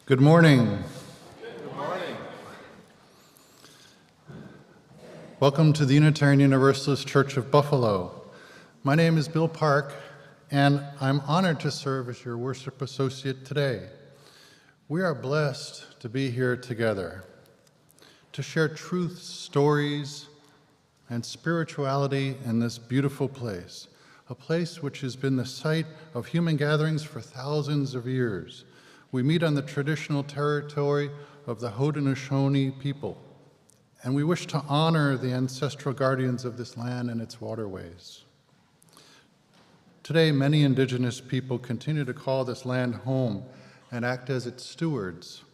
Good morning. Good morning. Welcome to the Unitarian Universalist Church of Buffalo. My name is Bill Park, and I'm honored to serve as your worship associate today. We are blessed to be here together, to share truths, stories, and spirituality in this beautiful place, a place which has been the site of human gatherings for thousands of years. We meet on the traditional territory of the Haudenosaunee people, and we wish to honor the ancestral guardians of this land and its waterways. Today, many indigenous people continue to call this land home and act as its stewards.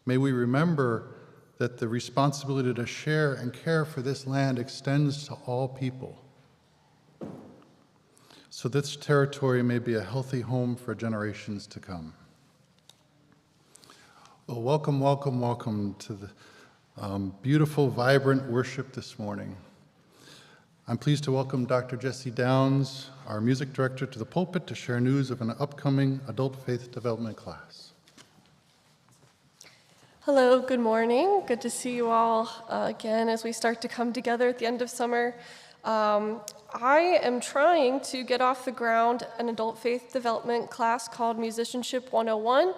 May we remember that the responsibility to share and care for this land extends to all people, so this territory may be a healthy home for generations to come. Well, welcome, welcome, welcome to the beautiful, vibrant worship this morning. I'm pleased to welcome Dr. Jessie Downs, our music director, to the pulpit to share news of an upcoming adult faith development class. Hello, good morning. Good to see you all again as we start to come together at the end of summer. I am trying to get off the ground an adult faith development class called Musicianship 101.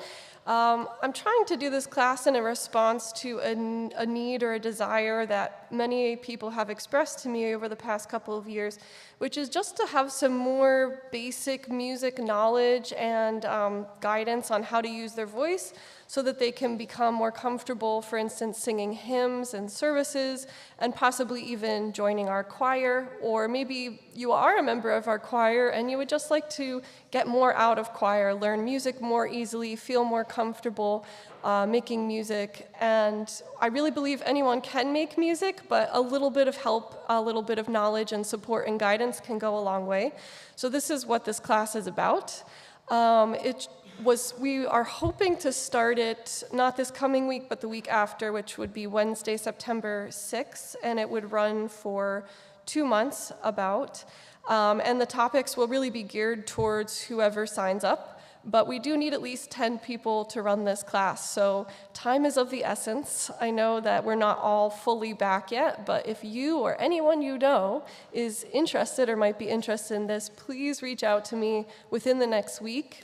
I'm trying to do this class in a response to a need or a desire that many people have expressed to me over the past couple of years, which is just to have some more basic music knowledge and guidance on how to use their voice so that they can become more comfortable, for instance, singing hymns and services, and possibly even joining our choir. Or maybe you are a member of our choir and you would just like to get more out of choir, learn music more easily, feel more comfortable making music. And I really believe anyone can make music, but a little bit of help, a little bit of knowledge and support and guidance can go a long way. So this is what this class is about. We are hoping to start it not this coming week, but the week after, which would be Wednesday, September 6th, and it would run for 2 months about. And the topics will really be geared towards whoever signs up, but we do need at least 10 people to run this class, so time is of the essence. I know that we're not all fully back yet, but if you or anyone you know is interested or might be interested in this, please reach out to me within the next week.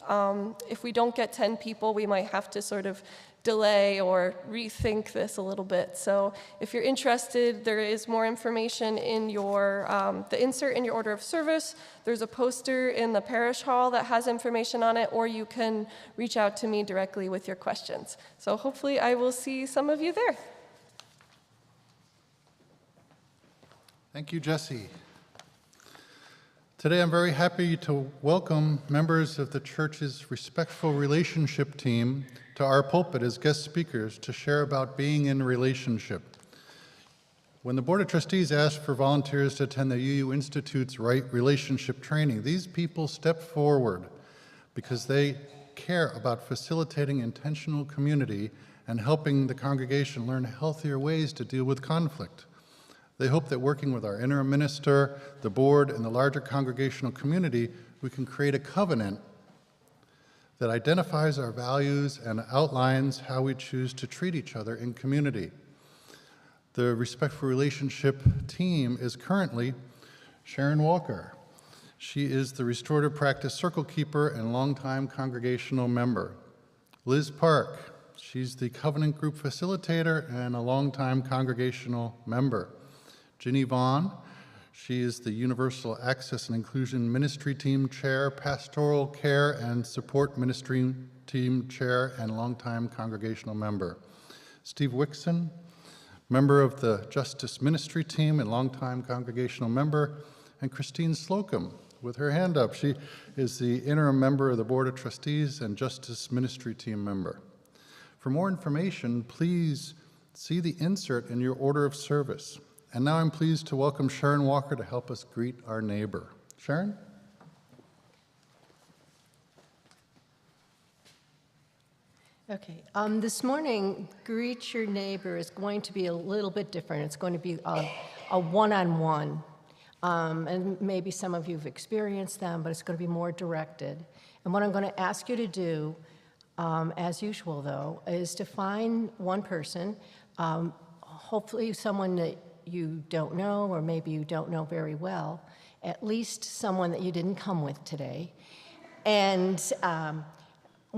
If we don't get 10 people, we might have to sort of delay or rethink this a little bit. So if you're interested, there is more information in your the insert in your order of service. There's a poster in the parish hall that has information on it, or you can reach out to me directly with your questions. So hopefully I will see some of you there. Thank you, Jessie. Today I'm very happy to welcome members of the church's Respectful Relationship team to our pulpit as guest speakers to share about being in relationship. When the Board of Trustees asked for volunteers to attend the UU Institute's Right Relationship training, these people stepped forward because they care about facilitating intentional community and helping the congregation learn healthier ways to deal with conflict. They hope that working with our interim minister, the board, and the larger congregational community, we can create a covenant that identifies our values and outlines how we choose to treat each other in community. The Respectful Relationship team is currently Sharon Walker. She is the Restorative Practice Circle Keeper and longtime congregational member. Liz Park, she's the Covenant Group Facilitator and a longtime congregational member. Ginny Vaughn, she is the Universal Access and Inclusion Ministry Team Chair, Pastoral Care and Support Ministry Team Chair, and longtime congregational member. Steve Wixon, member of the Justice Ministry Team and longtime congregational member, and Christine Slocum, with her hand up. She is the interim member of the Board of Trustees and Justice Ministry Team member. For more information, please see the insert in your order of service. And now I'm pleased to welcome Sharon Walker to help us greet our neighbor. Sharon? Okay, this morning, Greet Your Neighbor is going to be a little bit different. It's going to be a one-on-one. And maybe some of you have experienced them, but it's going to be more directed. And what I'm going to ask you to do, as usual though, is to find one person, hopefully someone that you don't know, or maybe you don't know very well, at least someone that you didn't come with today. And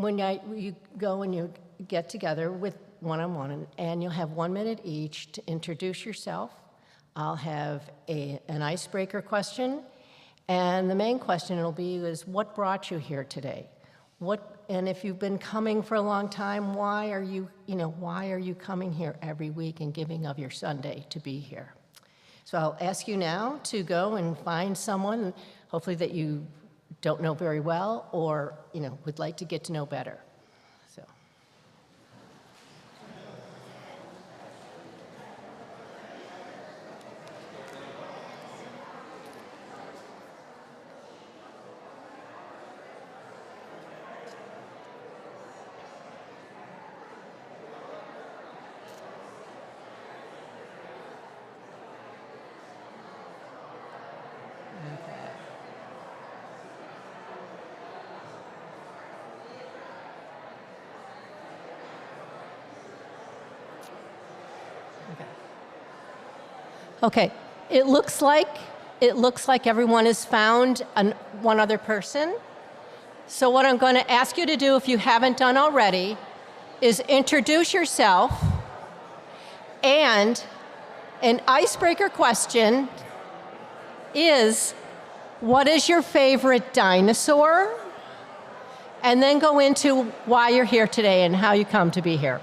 when you go and you get together with one-on-one, and you'll have 1 minute each to introduce yourself. I'll have an icebreaker question, and the main question will be is, what brought you here today? And if you've been coming for a long time, why are you coming here every week and giving of your Sunday to be here? So I'll ask you now to go and find someone, hopefully that you don't know very well or would like to get to know better. So. Okay, it looks like everyone has found one other person. So what I'm going to ask you to do, if you haven't done already, is introduce yourself, and an icebreaker question is, what is your favorite dinosaur? And then go into why you're here today and how you come to be here.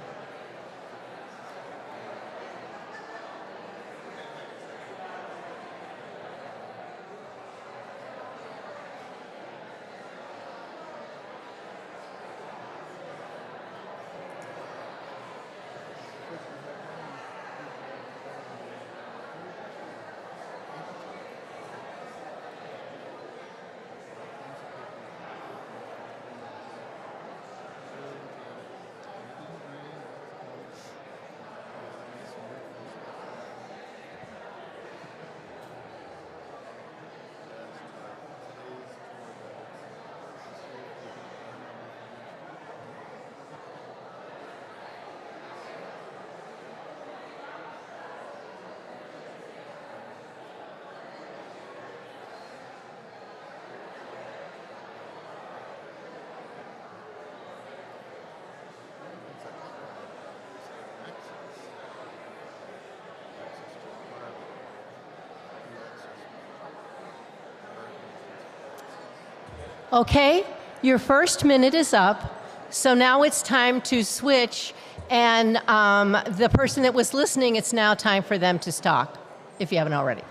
Okay, your first minute is up, so now it's time to switch, and the person that was listening, it's now time for them to talk, if you haven't already.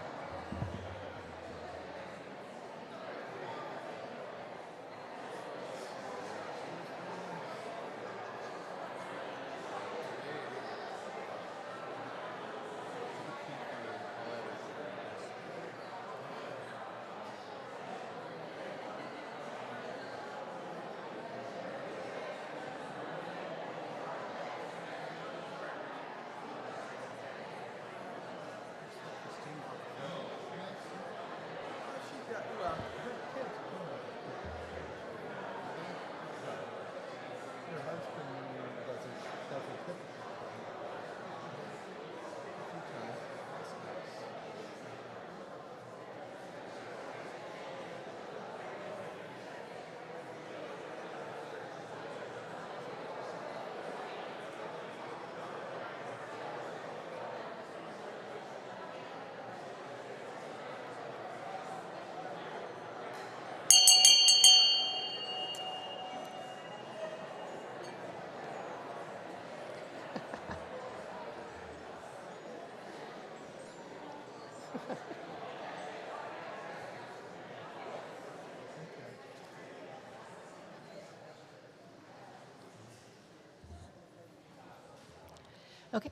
Okay,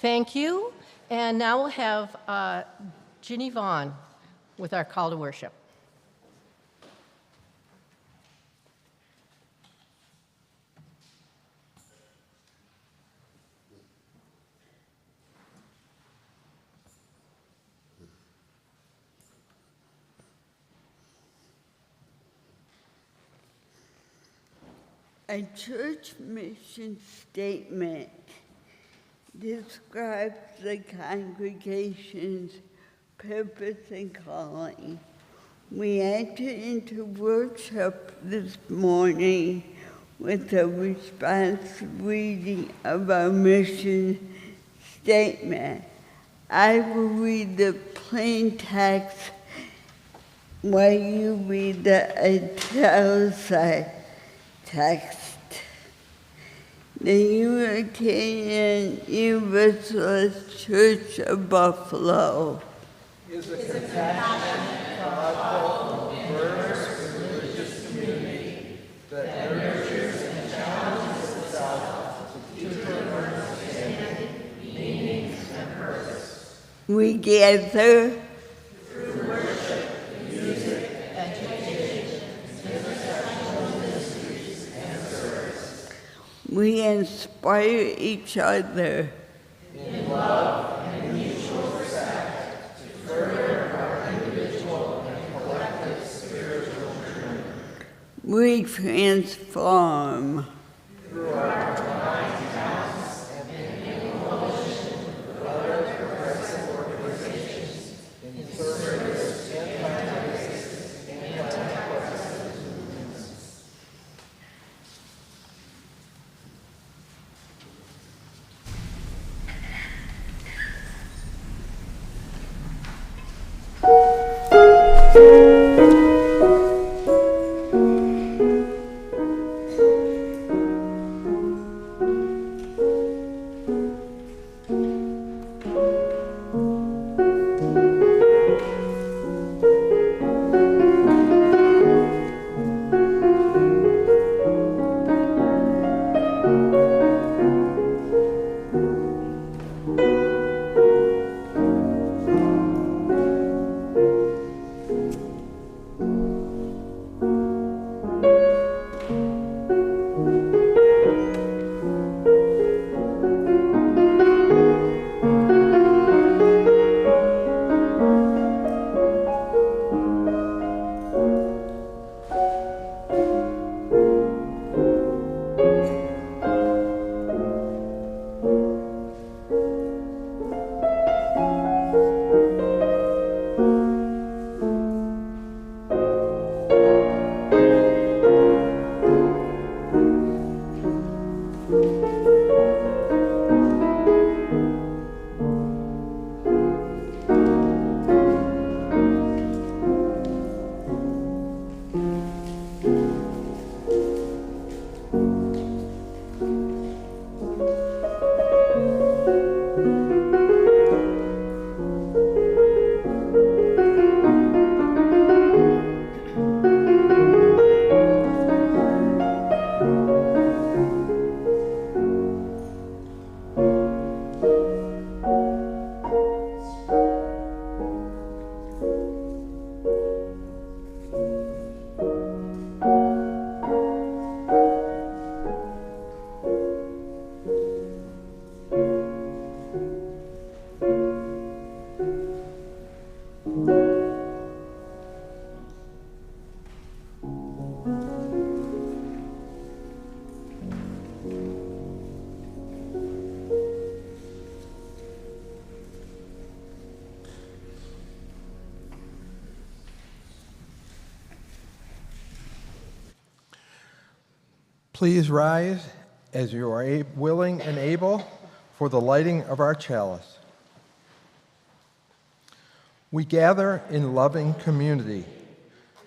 thank you. And now we'll have Ginny Vaughn with our call to worship. A church mission statement describes the congregation's purpose and calling. We entered into worship this morning with a response reading of our mission statement. I will read the plain text while you read the italicized text. The Unitarian Universalist Church of Buffalo is a compassionate, thoughtful, diverse religious community that nurtures and challenges itself to deeper understanding, meaning, and purpose. we gather Through worship, music, education, intersectional ministries, and service. we inspire each other. In love and mutual respect to further our individual and collective spiritual journey. We transform. Through our combined talents and in coalition with other progressive organizations in service to anti-racist and anti-progressive movements. Please rise as you are willing and able for the lighting of our chalice. We gather in loving community,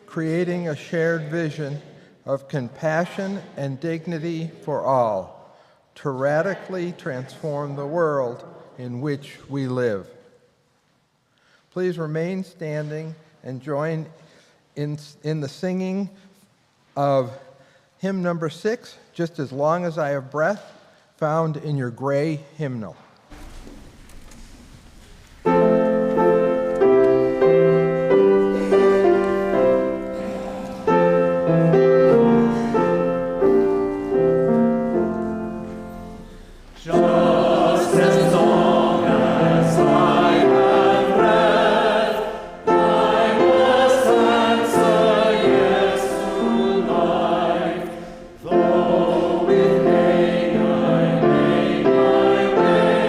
creating a shared vision of compassion and dignity for all to radically transform the world in which we live. Please remain standing and join in the singing of hymn number 6, Just as Long as I Have Breath, found in your gray hymnal. Though with pain I make my way.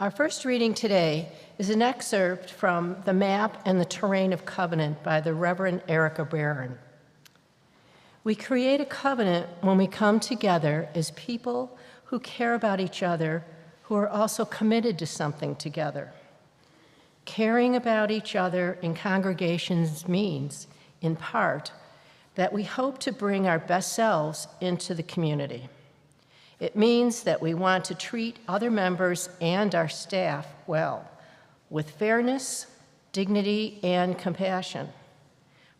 Our first reading today is an excerpt from The Map and the Terrain of Covenant by the Reverend Erica Barron. We create a covenant when we come together as people who care about each other, who are also committed to something together. Caring about each other in congregations means, in part, that we hope to bring our best selves into the community. It means that we want to treat other members and our staff well, with fairness, dignity, and compassion.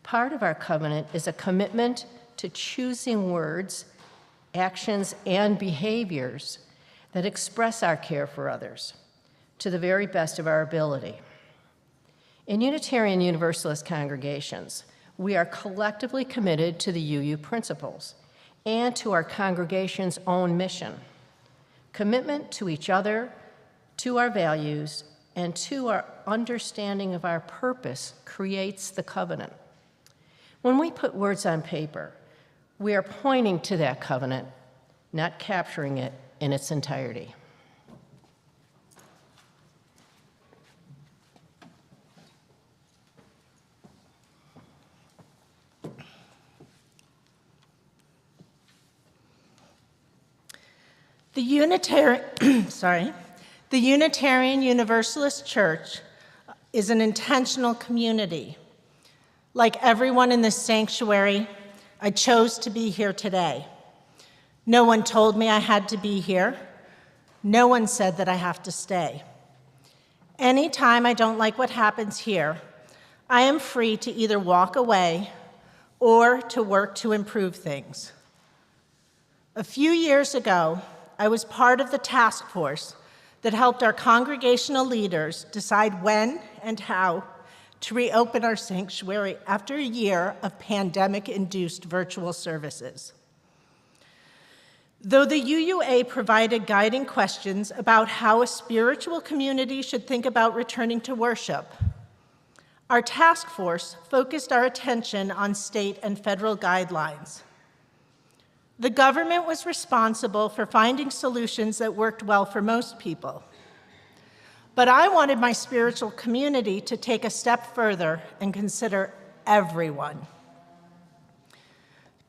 Part of our covenant is a commitment to choosing words, actions, and behaviors that express our care for others to the very best of our ability. In Unitarian Universalist congregations, we are collectively committed to the UU principles and to our congregation's own mission. Commitment to each other, to our values, and to our understanding of our purpose creates the covenant. When we put words on paper, we are pointing to that covenant, not capturing it in its entirety. The Unitarian Universalist Church is an intentional community. Like everyone in this sanctuary, I chose to be here today. No one told me I had to be here. No one said that I have to stay. Anytime I don't like what happens here, I am free to either walk away or to work to improve things. A few years ago, I was part of the task force that helped our congregational leaders decide when and how to reopen our sanctuary after a year of pandemic-induced virtual services. Though the UUA provided guiding questions about how a spiritual community should think about returning to worship, our task force focused our attention on state and federal guidelines. The government was responsible for finding solutions that worked well for most people. But I wanted my spiritual community to take a step further and consider everyone.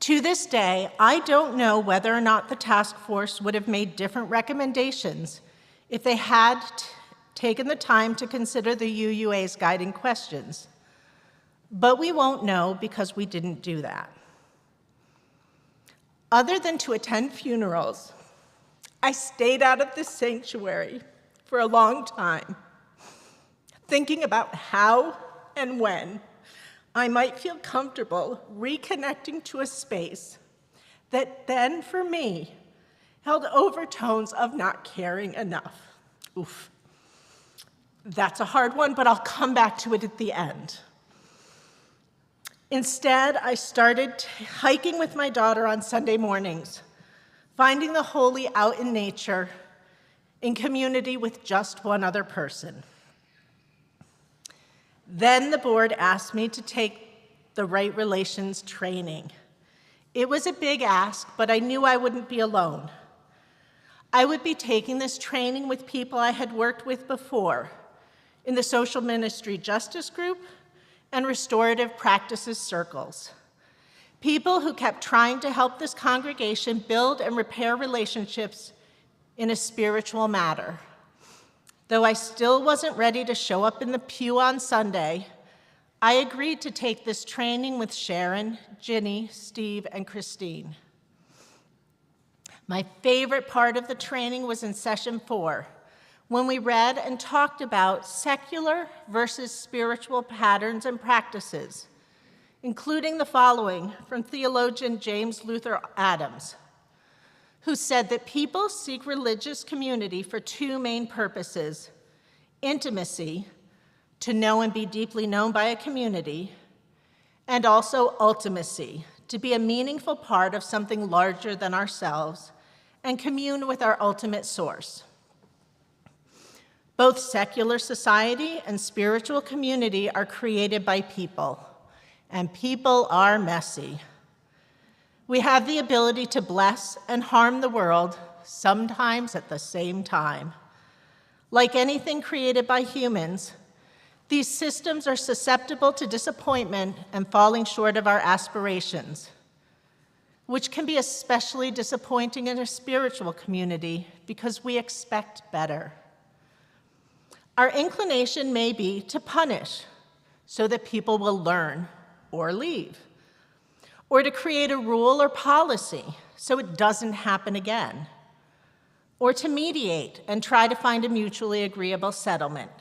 To this day, I don't know whether or not the task force would have made different recommendations if they had taken the time to consider the UUA's guiding questions. But we won't know because we didn't do that. Other than to attend funerals, I stayed out of this sanctuary for a long time, thinking about how and when I might feel comfortable reconnecting to a space that then, for me, held overtones of not caring enough. Oof. That's a hard one, but I'll come back to it at the end. Instead, I started hiking with my daughter on Sunday mornings, finding the holy out in nature, in community with just one other person. Then the board asked me to take the Right Relations training. It was a big ask, but I knew I wouldn't be alone. I would be taking this training with people I had worked with before in the social ministry justice group and restorative practices circles. People who kept trying to help this congregation build and repair relationships in a spiritual matter. Though I still wasn't ready to show up in the pew on Sunday, I agreed to take this training with Sharon, Ginny, Steve, and Christine. My favorite part of the training was in session 4, when we read and talked about secular versus spiritual patterns and practices, including the following from theologian James Luther Adams, who said that people seek religious community for two main purposes: intimacy, to know and be deeply known by a community, and also ultimacy, to be a meaningful part of something larger than ourselves and commune with our ultimate source. Both secular society and spiritual community are created by people, and people are messy. We have the ability to bless and harm the world, sometimes at the same time. Like anything created by humans, these systems are susceptible to disappointment and falling short of our aspirations, which can be especially disappointing in a spiritual community because we expect better. Our inclination may be to punish so that people will learn or leave, or to create a rule or policy so it doesn't happen again, or to mediate and try to find a mutually agreeable settlement.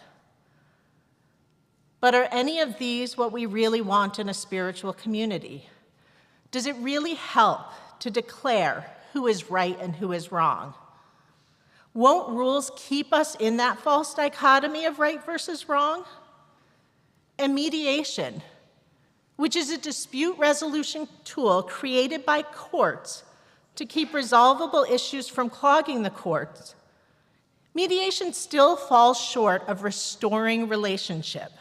But are any of these what we really want in a spiritual community? Does it really help to declare who is right and who is wrong? Won't rules keep us in that false dichotomy of right versus wrong? And mediation, which is a dispute resolution tool created by courts to keep resolvable issues from clogging the courts, mediation still falls short of restoring relationship.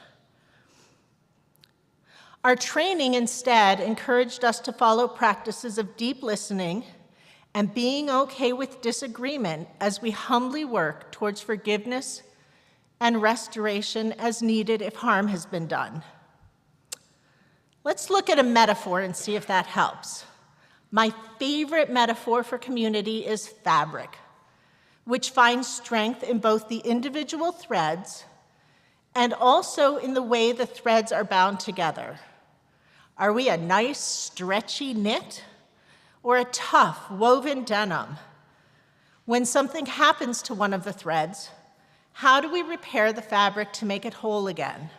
Our training instead encouraged us to follow practices of deep listening and being okay with disagreement as we humbly work towards forgiveness and restoration as needed if harm has been done. Let's look at a metaphor and see if that helps. My favorite metaphor for community is fabric, which finds strength in both the individual threads and also in the way the threads are bound together. Are we a nice, stretchy knit or a tough, woven denim? When something happens to one of the threads, how do we repair the fabric to make it whole again?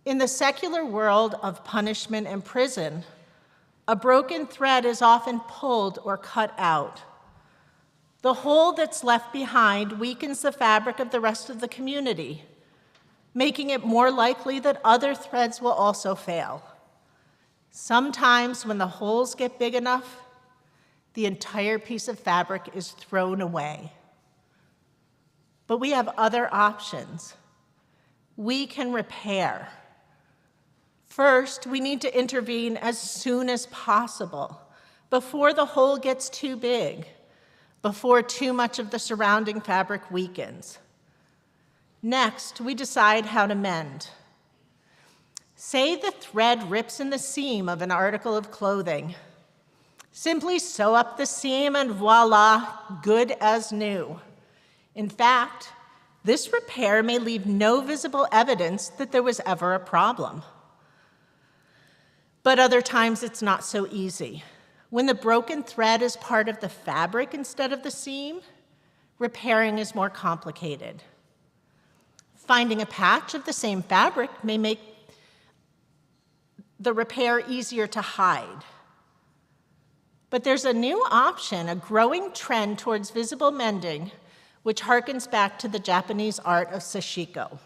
In the secular world of punishment and prison, a broken thread is often pulled or cut out. The hole that's left behind weakens the fabric of the rest of the community, making it more likely that other threads will also fail. Sometimes when the holes get big enough, the entire piece of fabric is thrown away. But we have other options. We can repair. First, we need to intervene as soon as possible, before the hole gets too big, before too much of the surrounding fabric weakens. Next, we decide how to mend. Say the thread rips in the seam of an article of clothing. Simply sew up the seam and voila, good as new. In fact, this repair may leave no visible evidence that there was ever a problem. But other times it's not so easy. When the broken thread is part of the fabric instead of the seam, repairing is more complicated. Finding a patch of the same fabric may make the repair easier to hide. But there's a new option, a growing trend towards visible mending, which harkens back to the Japanese art of sashiko.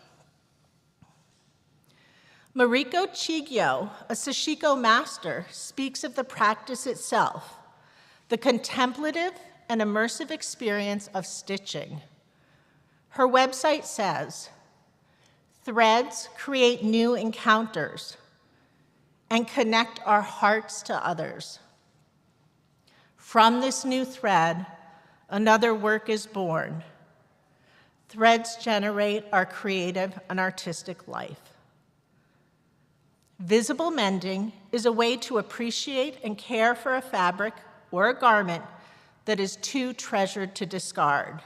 Mariko Chigyo, a sashiko master, speaks of the practice itself, the contemplative and immersive experience of stitching. Her website says, "Threads create new encounters and connect our hearts to others. From this new thread, another work is born. Threads generate our creative and artistic life." Visible mending is a way to appreciate and care for a fabric or a garment that is too treasured to discard.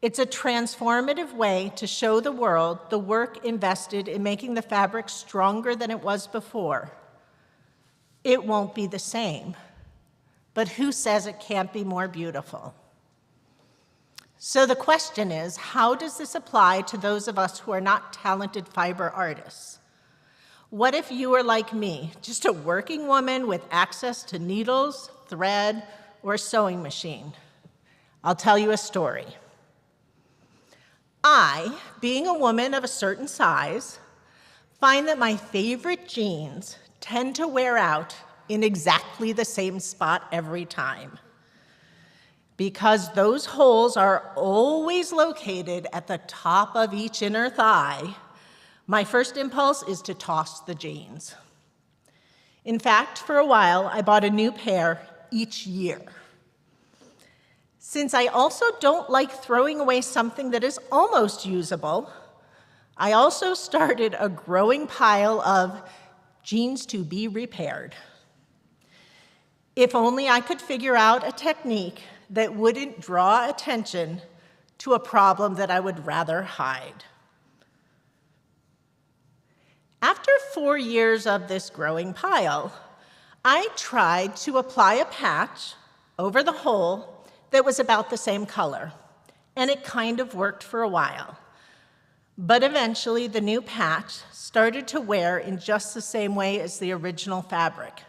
It's a transformative way to show the world the work invested in making the fabric stronger than it was before. It won't be the same, but who says it can't be more beautiful? So the question is, how does this apply to those of us who are not talented fiber artists? What if you were like me, just a working woman with access to needles, thread, or a sewing machine? I'll tell you a story. I, being a woman of a certain size, find that my favorite jeans tend to wear out in exactly the same spot every time. Because those holes are always located at the top of each inner thigh, my first impulse is to toss the jeans. In fact, for a while, I bought a new pair each year. Since I also don't like throwing away something that is almost usable, I also started a growing pile of jeans to be repaired. If only I could figure out a technique that wouldn't draw attention to a problem that I would rather hide. After 4 years of this growing pile, I tried to apply a patch over the hole that was about the same color, and it kind of worked for a while. But eventually, the new patch started to wear in just the same way as the original fabric.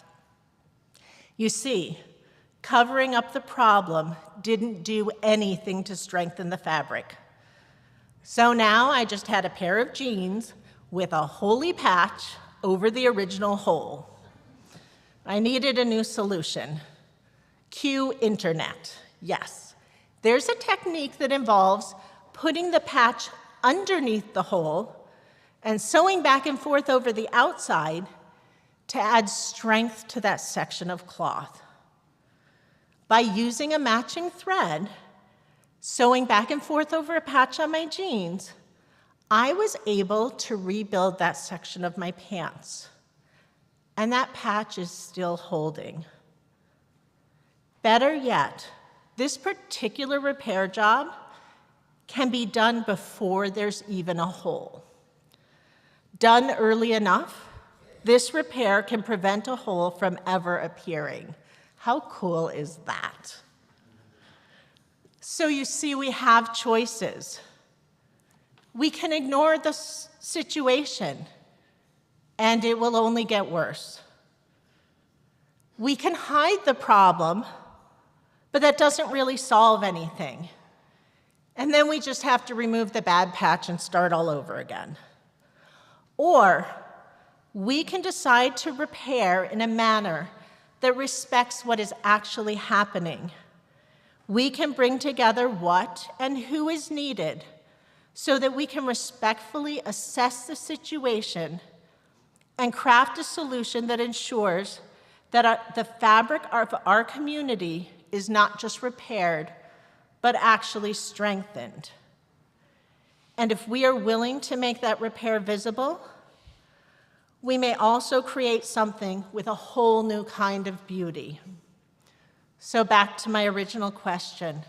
You see, covering up the problem didn't do anything to strengthen the fabric. So now I just had a pair of jeans with a holy patch over the original hole. I needed a new solution. Cue internet. Yes, there's a technique that involves putting the patch underneath the hole and sewing back and forth over the outside to add strength to that section of cloth. By using a matching thread, sewing back and forth over a patch on my jeans, I was able to rebuild that section of my pants. And that patch is still holding. Better yet, this particular repair job can be done before there's even a hole. Done early enough, this repair can prevent a hole from ever appearing. How cool is that? So you see, we have choices. We can ignore the situation, and it will only get worse. We can hide the problem, but that doesn't really solve anything. And then we just have to remove the bad patch and start all over again. Or we can decide to repair in a manner that respects what is actually happening. We can bring together what and who is needed so that we can respectfully assess the situation and craft a solution that ensures that the fabric of our community is not just repaired, but actually strengthened. And if we are willing to make that repair visible, we may also create something with a whole new kind of beauty. So back to my original question.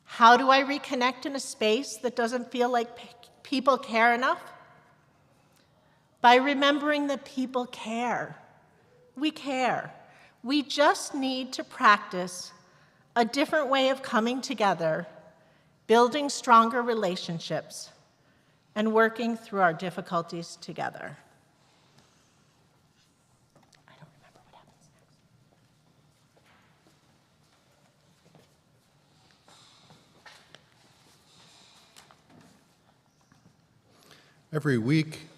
How do I reconnect in a space that doesn't feel like people care enough? By remembering that people care. We care. We just need to practice a different way of coming together, building stronger relationships, and working through our difficulties together. I don't remember what happens next. Every week,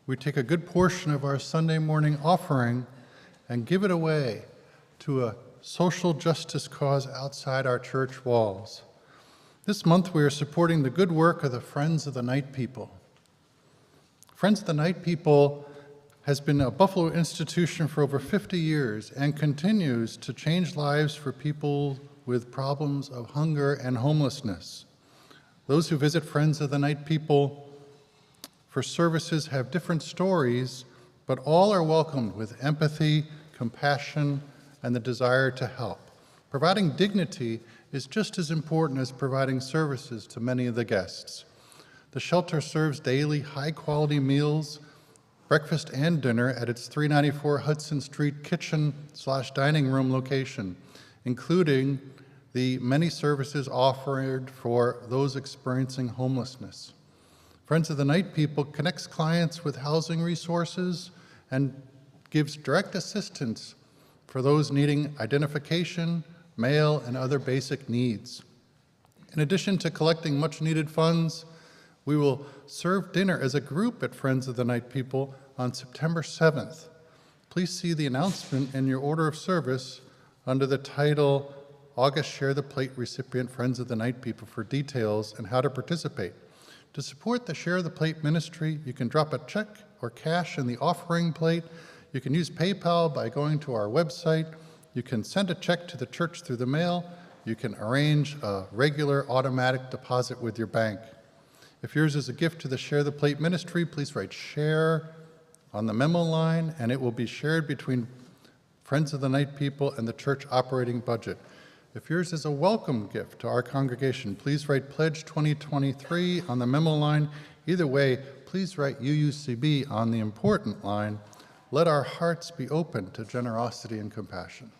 we take a good portion of our Sunday morning offering and give it away to a social justice cause outside our church walls. This month, we are supporting the good work of the Friends of the Night People. Friends of the Night People has been a Buffalo institution for over 50 years and continues to change lives for people with problems of hunger and homelessness. Those who visit Friends of the Night People for services have different stories, but all are welcomed with empathy, compassion, and the desire to help. Providing dignity is just as important as providing services to many of the guests. The shelter serves daily high-quality meals, breakfast and dinner at its 394 Hudson Street kitchen/dining room location, including the many services offered for those experiencing homelessness. Friends of the Night People connects clients with housing resources and gives direct assistance for those needing identification, mail, and other basic needs. In addition to collecting much-needed funds, we will serve dinner as a group at Friends of the Night People on September 7th. Please see the announcement in your order of service under the title August Share the Plate recipient Friends of the Night People for details and how to participate. To support the Share the Plate ministry, you can drop a check or cash in the offering plate. You can use PayPal by going to our website, You can send a check to the church through the mail. You can arrange a regular automatic deposit with your bank. If yours is a gift to the Share the Plate ministry, please write share on the memo line, and it will be shared between Friends of the Night people and the church operating budget. If yours is a welcome gift to our congregation, please write Pledge 2023 on the memo line. Either way, please write UUCB on the important line. Let our hearts be open to generosity and compassion.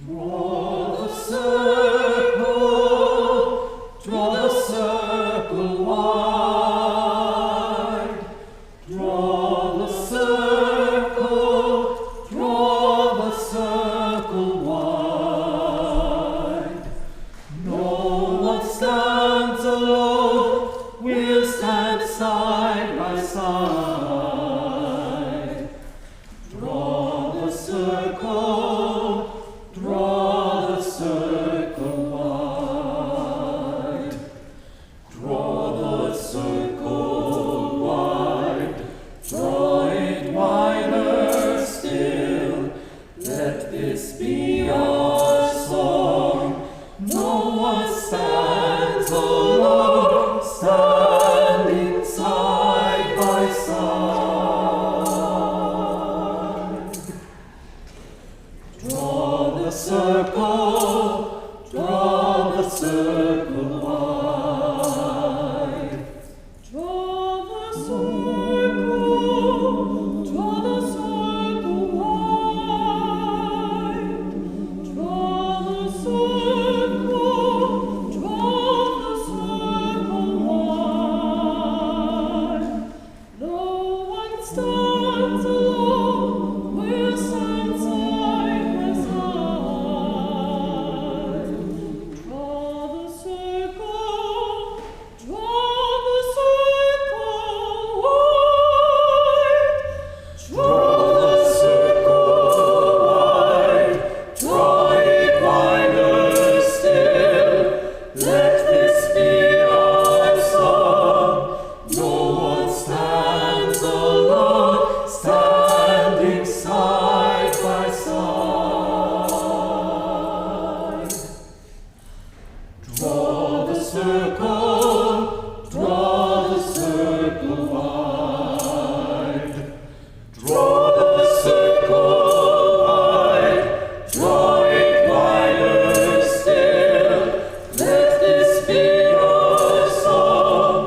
Draw the circle wide. Draw the circle wide. No one stands alone, we'll stand side by side. Draw the circle. Draw the circle wide. Draw the circle wide. Draw it wider still. Let this be our song. No one stands alone, standing side by side. Draw the circle wide. Draw the circle wide. Draw the circle wide. No one stands alone, we'll stand side by side. Draw the circle wide. Draw the circle wide. Draw it wider still. Let this be our song. No one stands alone, standing side by side. Draw the circle wide. Draw the circle wide. Draw it wider still. Let this be our song.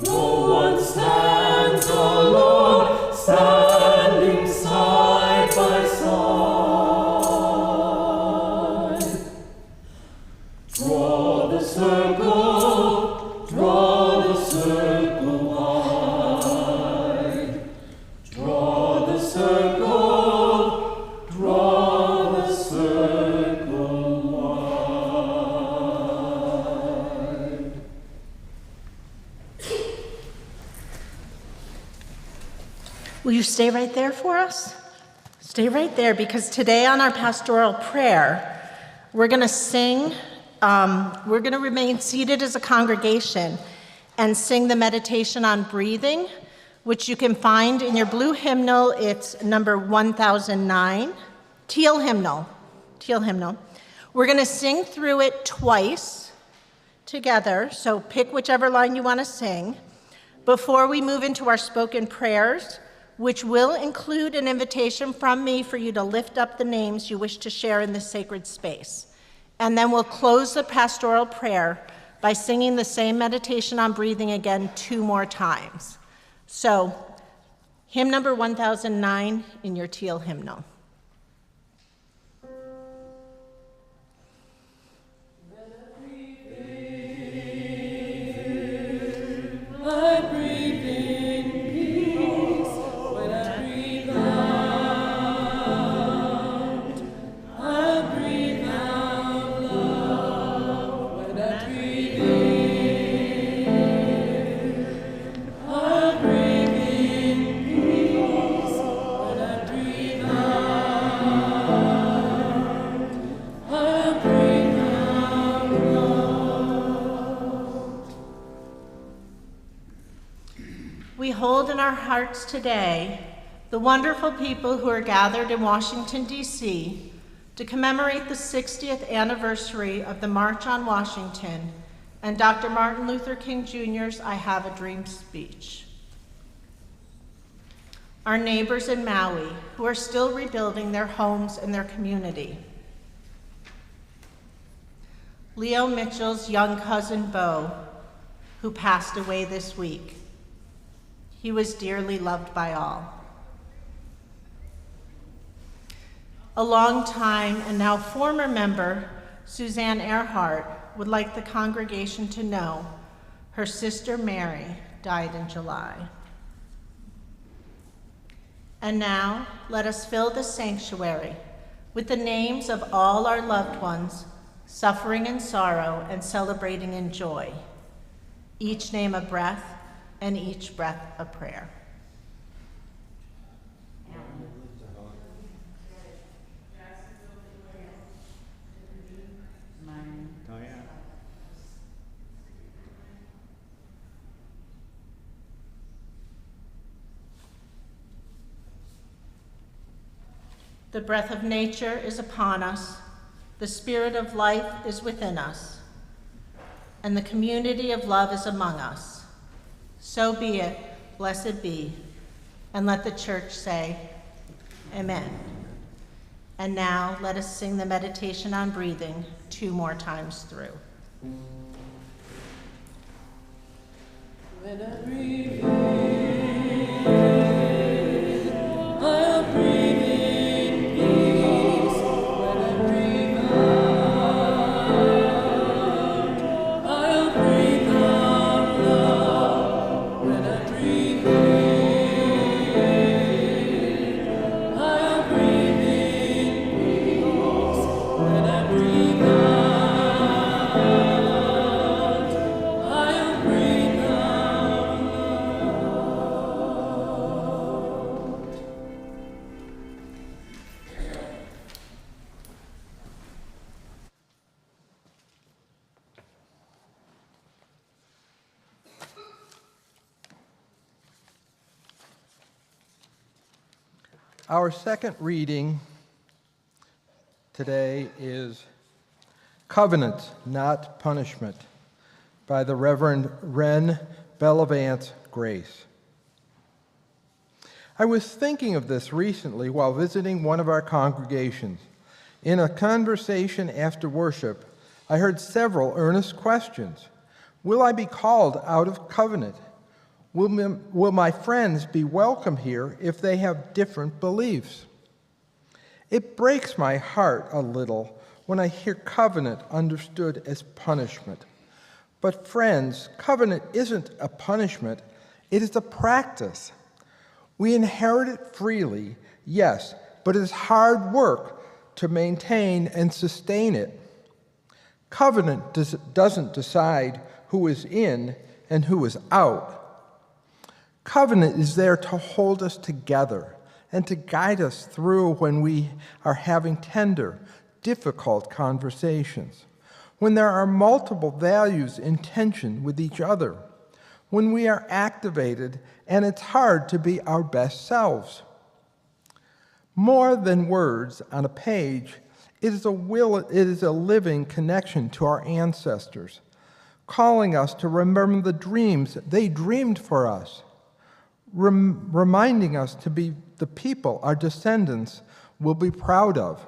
No one stands alone, standing side by side. Draw the circle wide. Draw the circle wide. Will you stay right there for us? Stay right there, because today on our pastoral prayer, we're going to sing, we're going to remain seated as a congregation and sing the meditation on breathing, which you can find in your blue hymnal. It's number 1009, teal hymnal. We're going to sing through it twice together, so pick whichever line you want to sing, before we move into our spoken prayers, which will include an invitation from me for you to lift up the names you wish to share in this sacred space. And then we'll close the pastoral prayer by singing the same meditation on breathing again 2 more times. So, hymn number 1009 in your teal hymnal. I breathe in peace when I breathe out. I breathe out love when I breathe in. I breathe in peace when I breathe out. I breathe out love. we hold in our hearts today the wonderful people who are gathered in Washington, D.C. to commemorate the 60th anniversary of the March on Washington and Dr. Martin Luther King Jr.'s I Have a Dream speech. Our neighbors in Maui, who are still rebuilding their homes and their community. Leo Mitchell's young cousin, Bo, who passed away this week. He was dearly loved by all. A long-time and now former member, Suzanne Earhart, would like the congregation to know her sister Mary died in July. And now, let us fill the sanctuary with the names of all our loved ones, suffering in sorrow and celebrating in joy. Each name a breath, and each breath a prayer. The breath of nature is upon us, the spirit of life is within us, and the community of love is among us. So be it, blessed be, and let the church say, Amen. And now let us sing the meditation on breathing 2 more times through. When I breathe in, I'll breathe in peace. When I breathe out, I'll breathe out love. When I breathe in, I'll breathe in peace. When I breathe out, I'll breathe out love. Our second reading today is Covenant, Not Punishment by the Reverend Ren Bellevance Grace. I was thinking of this recently while visiting one of our congregations. In a conversation after worship, I heard several earnest questions. Will I be called out of covenant? Will my friends be welcome here if they have different beliefs? It breaks my heart a little when I hear covenant understood as punishment. But friends, covenant isn't a punishment, it is a practice. We inherit it freely, yes, but it is hard work to maintain and sustain it. Covenant doesn't decide who is in and who is out. Covenant is there to hold us together and to guide us through when we are having tender, difficult conversations, when there are multiple values in tension with each other, when we are activated and it's hard to be our best selves. More than words on a page, it is a living connection to our ancestors, calling us to remember the dreams they dreamed for us, reminding us to be the people our descendants will be proud of.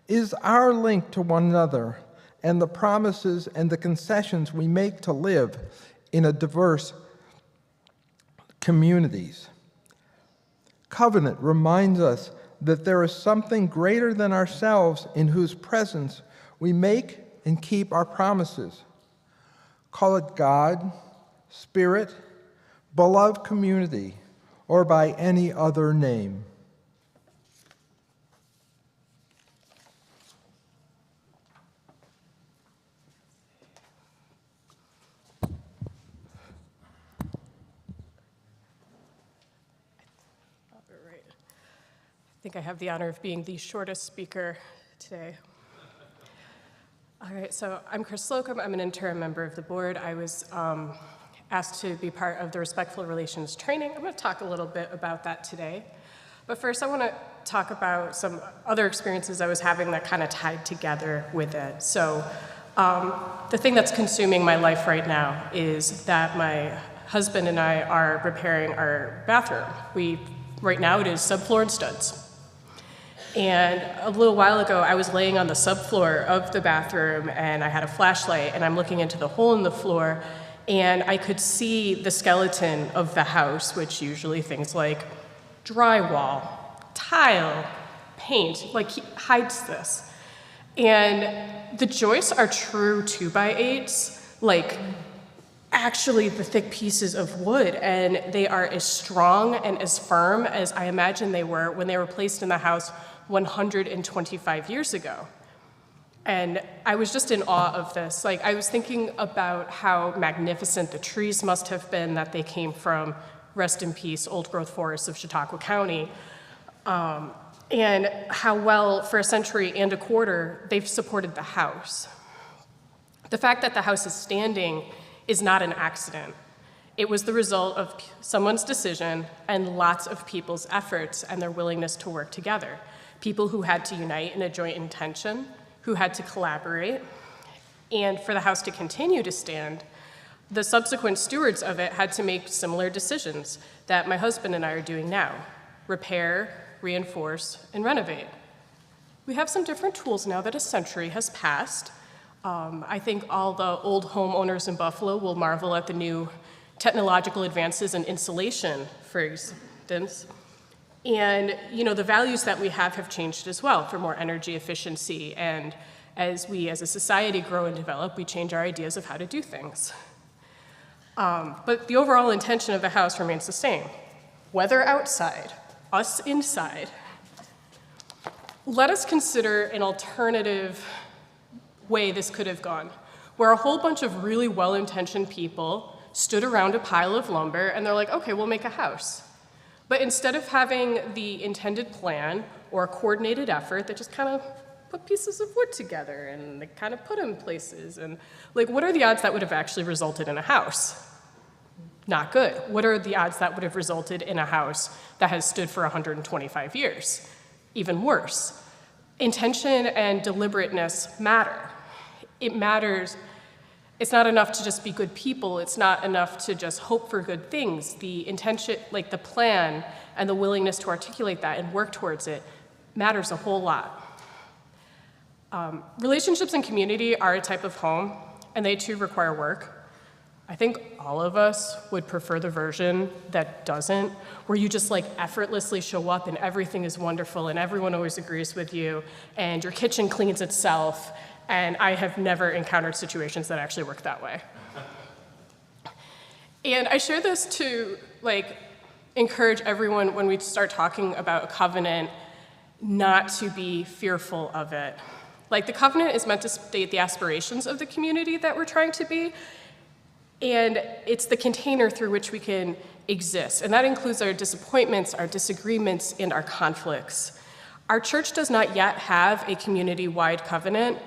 It is our link to one another and the promises and the concessions we make to live in a diverse communities. Covenant reminds us that there is something greater than ourselves in whose presence we make and keep our promises. Call it God, Spirit, beloved community, or by any other name. All right. I think I have the honor of being the shortest speaker today. All right, so I'm Chris Slocum. I'm an interim member of the board. I was asked to be part of the Respectful Relations training. I'm going to talk a little bit about that today. But first, I want to talk about some other experiences I was having that kind of tied together with it. So the thing that's consuming my life right now is that my husband and I are repairing our bathroom. Right now it is subfloor and studs. And a little while ago, I was laying on the subfloor of the bathroom and I had a flashlight and I'm looking into the hole in the floor and I could see the skeleton of the house, which usually things like drywall, tile, paint, like hides this. And the joists are true 2x8s, like actually the thick pieces of wood, and they are as strong and as firm as I imagine they were when they were placed in the house 125 years ago. And I was just in awe of this. Like, I was thinking about how magnificent the trees must have been that they came from, rest in peace, old-growth forests of Chautauqua County, and how well, for a century and a quarter, they've supported the house. The fact that the house is standing is not an accident. It was the result of someone's decision and lots of people's efforts and their willingness to work together. People who had to unite in a joint intention, who had to collaborate, and for the house to continue to stand, the subsequent stewards of it had to make similar decisions that my husband and I are doing now: repair, reinforce, and renovate. We have some different tools now that a century has passed. I think all the old homeowners in Buffalo will marvel at the new technological advances in insulation, for instance. And the values that we have changed as well for more energy efficiency. And as we as a society grow and develop, we change our ideas of how to do things. But the overall intention of the house remains the same. Weather outside, us inside. Let us consider an alternative way this could have gone, where a whole bunch of really well-intentioned people stood around a pile of lumber and they're like, okay, we'll make a house. But instead of having the intended plan or a coordinated effort, they just kind of put pieces of wood together and they kind of put them places. And like, what are the odds that would have actually resulted in a house? Not good. What are the odds that would have resulted in a house that has stood for 125 years? Even worse. Intention and deliberateness matter. It matters. It's not enough to just be good people. It's not enough to just hope for good things. The intention, like the plan and the willingness to articulate that and work towards it, matters a whole lot. Relationships and community are a type of home, and they too require work. I think all of us would prefer the version that doesn't, where you just like effortlessly show up and everything is wonderful and everyone always agrees with you and your kitchen cleans itself. And I have never encountered situations that actually work that way. And I share this to encourage everyone when we start talking about a covenant not to be fearful of it. Like, the covenant is meant to state the aspirations of the community that we're trying to be, and it's the container through which we can exist. And that includes our disappointments, our disagreements, and our conflicts. Our church does not yet have a community-wide covenant.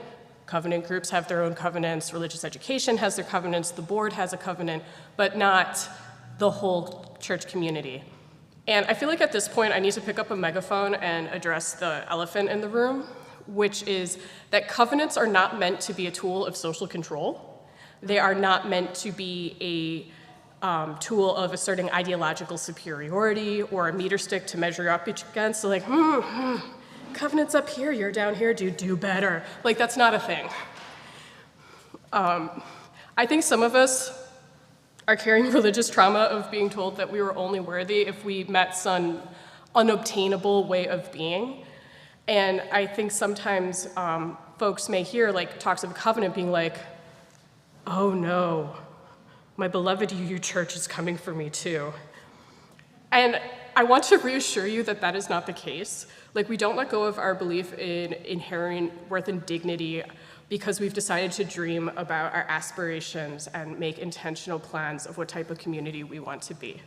Covenant groups have their own covenants, religious education has their covenants, the board has a covenant, but not the whole church community. And I feel like at this point I need to pick up a megaphone and address the elephant in the room, which is that covenants are not meant to be a tool of social control. They are not meant to be a tool of asserting ideological superiority or a meter stick to measure up against. So like, covenant's up here, you're down here, do better. Like, that's not a thing. I think some of us are carrying religious trauma of being told that we were only worthy if we met some unobtainable way of being. And I think sometimes folks may hear talks of a covenant being like, oh no, my beloved UU church is coming for me too. And I want to reassure you that that is not the case. We don't let go of our belief in inherent worth and dignity because we've decided to dream about our aspirations and make intentional plans of what type of community we want to be.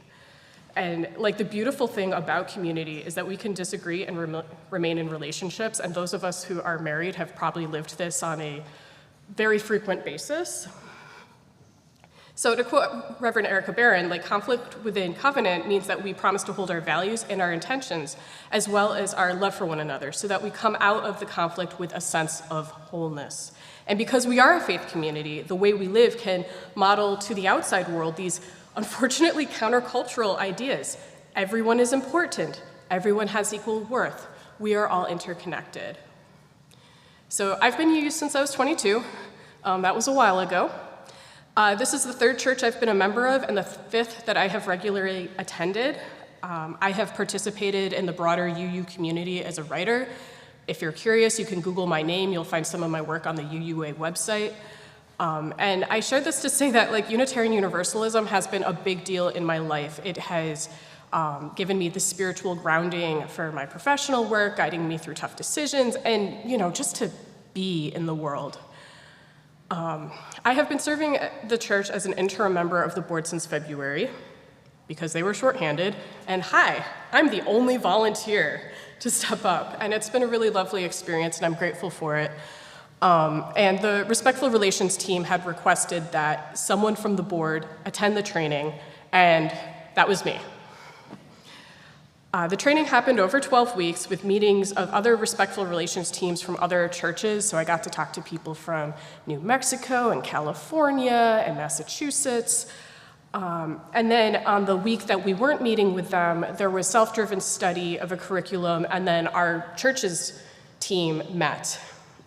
And the beautiful thing about community is that we can disagree and remain in relationships, and those of us who are married have probably lived this on a very frequent basis. So to quote Reverend Erica Barron, like conflict within covenant means that we promise to hold our values and our intentions, as well as our love for one another, so that we come out of the conflict with a sense of wholeness. And because we are a faith community, the way we live can model to the outside world these unfortunately countercultural ideas. Everyone is important. Everyone has equal worth. We are all interconnected. So I've been UU since I was 22. That was a while ago. This is the third church I've been a member of and the fifth that I have regularly attended. I have participated in the broader UU community as a writer. If you're curious, you can Google my name. You'll find some of my work on the UUA website. And I share this to say that like Unitarian Universalism has been a big deal in my life. It has given me the spiritual grounding for my professional work, guiding me through tough decisions, and just to be in the world. I have been serving the church as an interim member of the board since February because they were shorthanded, and hi, I'm the only volunteer to step up, and it's been a really lovely experience, and I'm grateful for it. And the Respectful Relations team had requested that someone from the board attend the training, and that was me. The training happened over 12 weeks with meetings of other Respectful Relations teams from other churches, so I got to talk to people from New Mexico and California and Massachusetts. And then on the week that we weren't meeting with them, there was self-driven study of a curriculum, and then our church's team met.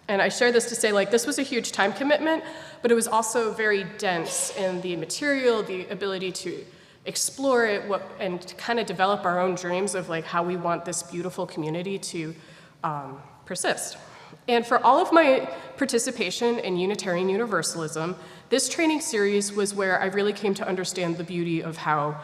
And I share this to say, like, this was a huge time commitment, but it was also very dense in the material, the ability to explore it, and to kind of develop our own dreams of like how we want this beautiful community to persist. And for all of my participation in Unitarian Universalism, this training series was where I really came to understand the beauty of how,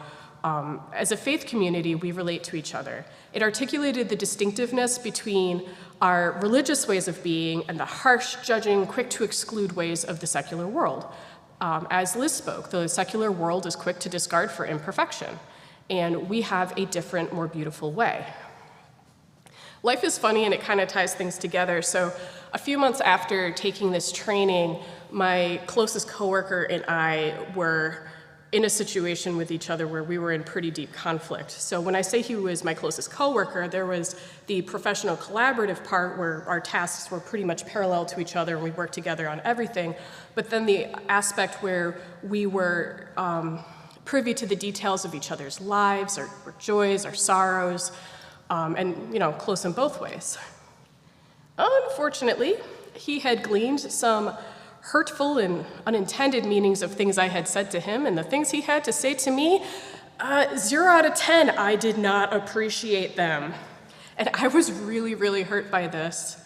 as a faith community, we relate to each other. It articulated the distinctiveness between our religious ways of being and the harsh, judging, quick to exclude ways of the secular world. As Liz spoke, the secular world is quick to discard for imperfection, and we have a different, more beautiful way. Life is funny, and it kind of ties things together. So a few months after taking this training, my closest coworker and I were in a situation with each other where we were in pretty deep conflict. So when I say he was my closest coworker, there was the professional collaborative part where our tasks were pretty much parallel to each other and we worked together on everything. But then the aspect where we were privy to the details of each other's lives, our joys, our sorrows, and close in both ways. Unfortunately, he had gleaned some hurtful and unintended meanings of things I had said to him, and the things he had to say to me, 0 out of 10, I did not appreciate them. And I was really, really hurt by this,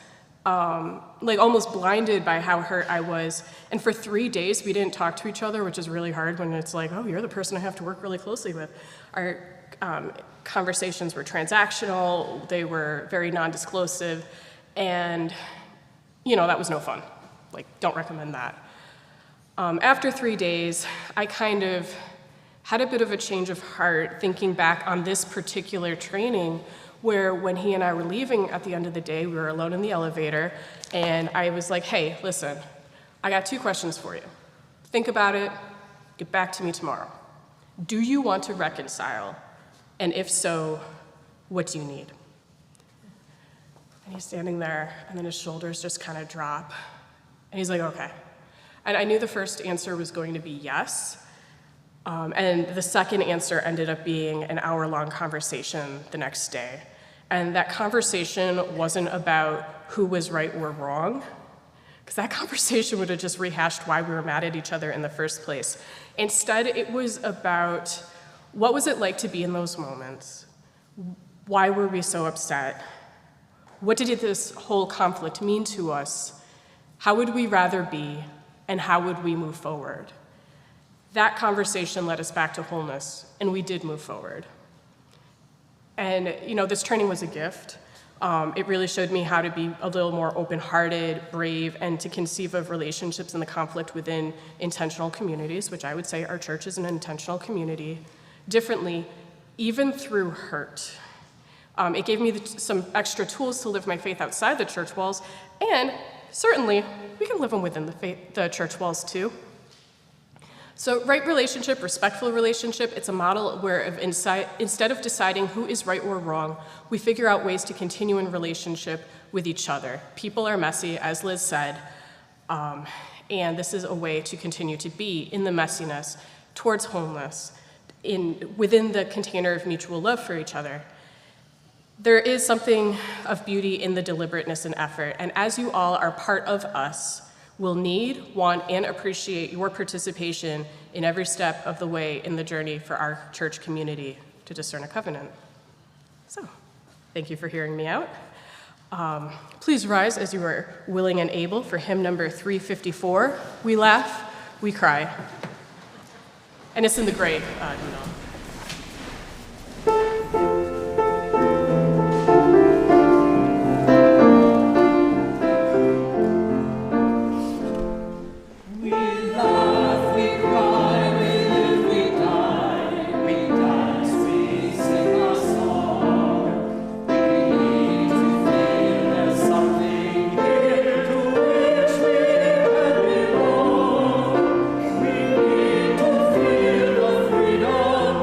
like almost blinded by how hurt I was. And for 3 days, we didn't talk to each other, which is really hard when it's like, oh, you're the person I have to work really closely with. Our conversations were transactional, they were very non-disclosive, and that was no fun. Like, don't recommend that. After 3 days, I kind of had a bit of a change of heart thinking back on this particular training where when he and I were leaving at the end of the day, we were alone in the elevator, and I was like, hey, listen, I got 2 questions for you. Think about it, get back to me tomorrow. Do you want to reconcile? And if so, what do you need? And he's standing there, and then his shoulders just kind of drop. And he's like, okay. And I knew the first answer was going to be yes. And the second answer ended up being an hour-long conversation the next day. And that conversation wasn't about who was right or wrong, because that conversation would have just rehashed why we were mad at each other in the first place. Instead, it was about what was it like to be in those moments? Why were we so upset? What did this whole conflict mean to us? How would we rather be, and how would we move forward? That conversation led us back to wholeness, and we did move forward. And, this training was a gift. It really showed me how to be a little more open-hearted, brave, and to conceive of relationships and the conflict within intentional communities, which I would say our church is an intentional community, differently, even through hurt. It gave me some extra tools to live my faith outside the church walls, and certainly, we can live them within the church walls too. So right relationship, respectful relationship, it's a model where instead of deciding who is right or wrong, we figure out ways to continue in relationship with each other. People are messy, as Liz said, and this is a way to continue to be in the messiness towards wholeness within the container of mutual love for each other. There is something of beauty in the deliberateness and effort, and as you all are part of us, will need, want, and appreciate your participation in every step of the way in the journey for our church community to discern a covenant. So, thank you for hearing me out. Please rise as you are willing and able for hymn number 354, We Laugh, We Cry. And it's in the grade, you know. Freedom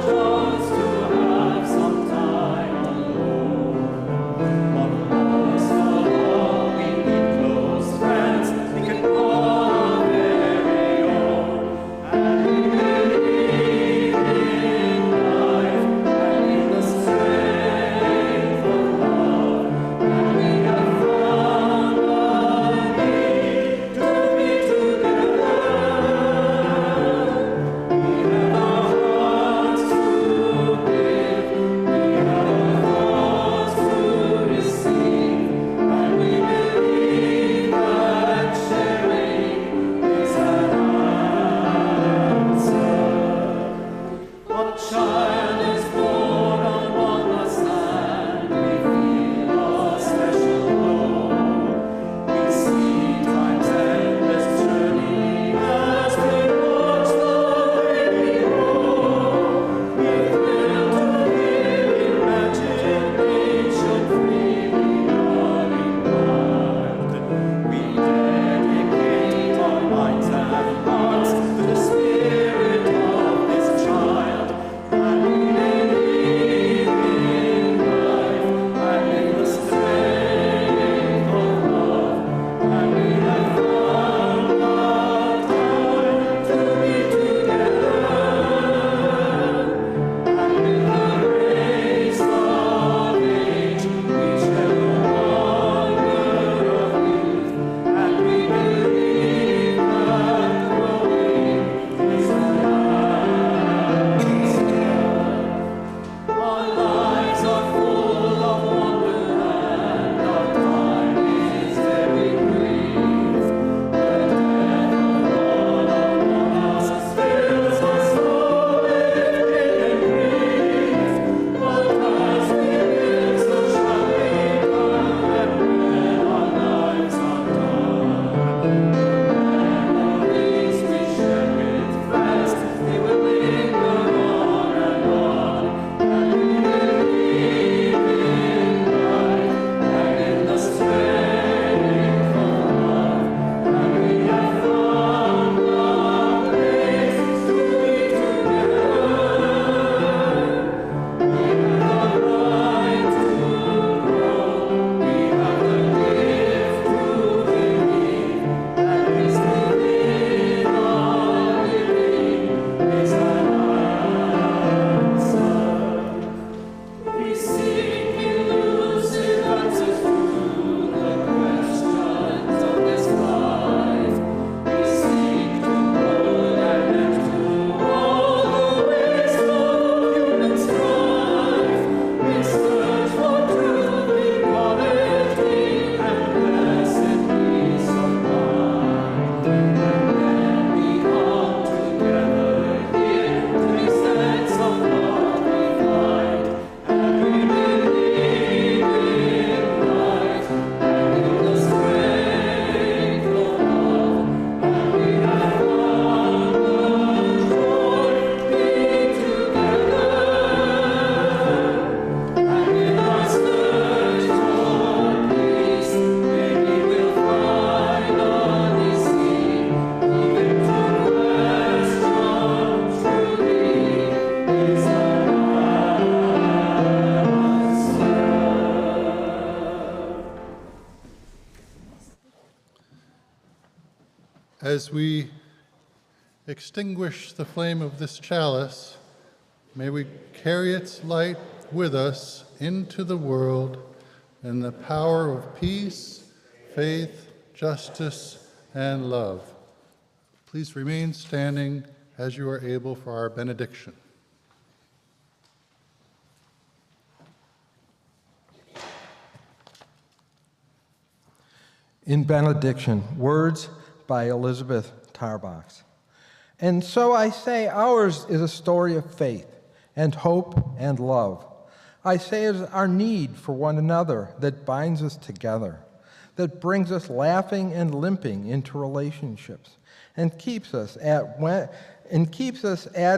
As we extinguish the flame of this chalice, may we carry its light with us into the world in the power of peace, faith, justice, and love. Please remain standing as you are able for our benediction. In benediction, words by Elizabeth Tarbox. And so I say ours is a story of faith and hope and love. I say it is our need for one another that binds us together, that brings us laughing and limping into relationships, and keeps us at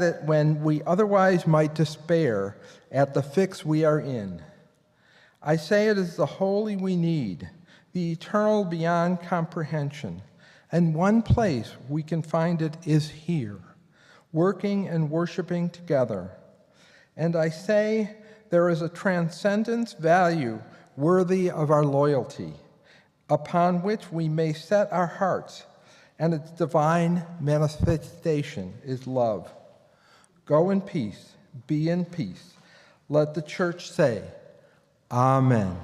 it when we otherwise might despair at the fix we are in. I say it is the holy we need, the eternal beyond comprehension, and one place we can find it is here, working and worshiping together. And I say there is a transcendence value worthy of our loyalty, upon which we may set our hearts, and its divine manifestation is love. Go in peace, be in peace. Let the church say, Amen.